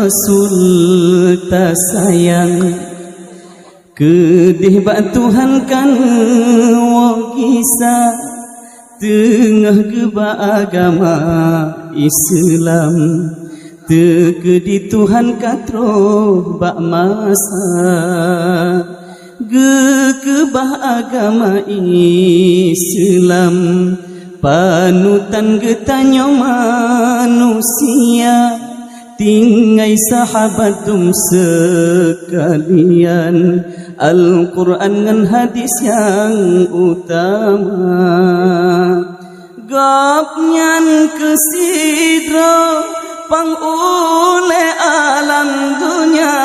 Rasul tak sayang kedih bak Tuhan kan wong kisah tengah geba agama Islam tekedi Tuhan katro bak masa gekebah agama Islam panutan getanyo manusia tinggai sahabatum sekalian Al-Quran dan hadis yang utama gapnyan kesidro pangule alam dunia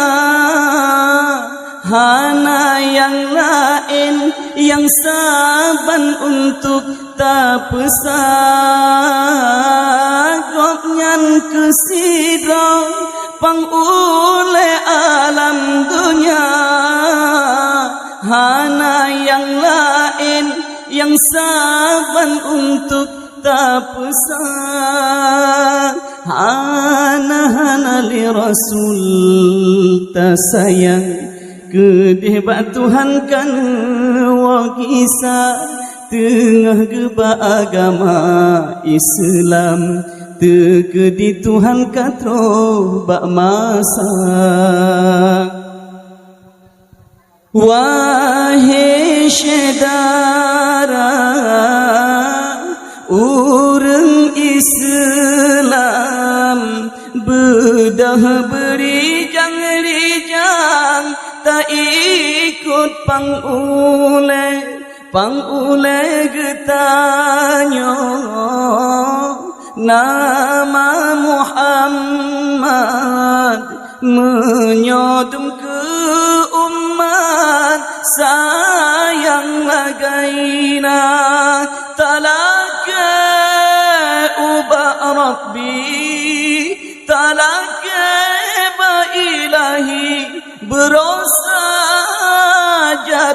hana yang lain yang saban untuk tak pesah gopnyan kesidro pangule alam dunia hana yang lain yang saban untuk tak pesah hana li Rasul tak sayang kedih bak Tuhan kan wakisa tengah geba agama Islam tekedi Tuhan katro bak masa wahai syedara urang Islam bedah berijang-rijang tak ikut pangule getanyo nama Muhammad menyodom ke umat sayang lagaina talaka ubah Rabbi talaka ba ilahi berosajat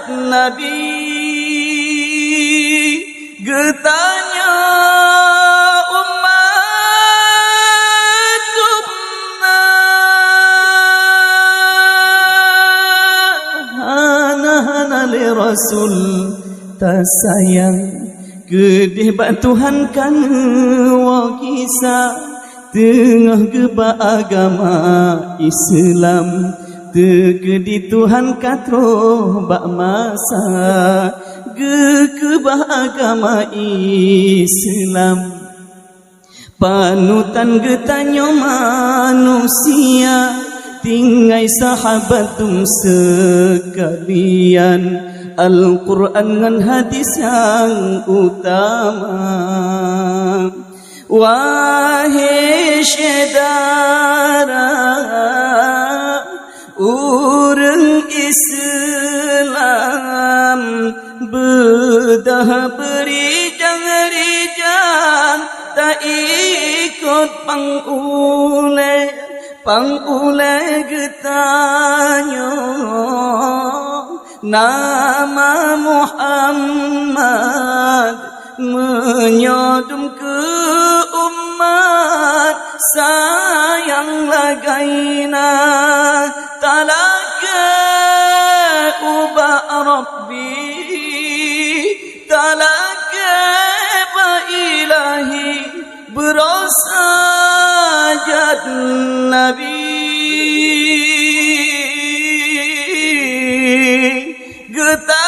Nabi getanya umat hana li Rasul tak sayang kedih bak Tuhan kan wakisa tengah geba agama Islam tekedi Tuhan katro bak masa gekebah agama Islam panutan getanyo manusia tinggai sahabatum sekalian Al-Quran dan hadis yang utama wahai syedara urang Islam bedah berijang-rijang tak ikut pangule getanyo nama Muhammad menyodom ke umat sayang lagaina talaka ubah Rabbi talaka ba ilahi berosajat Nabi getah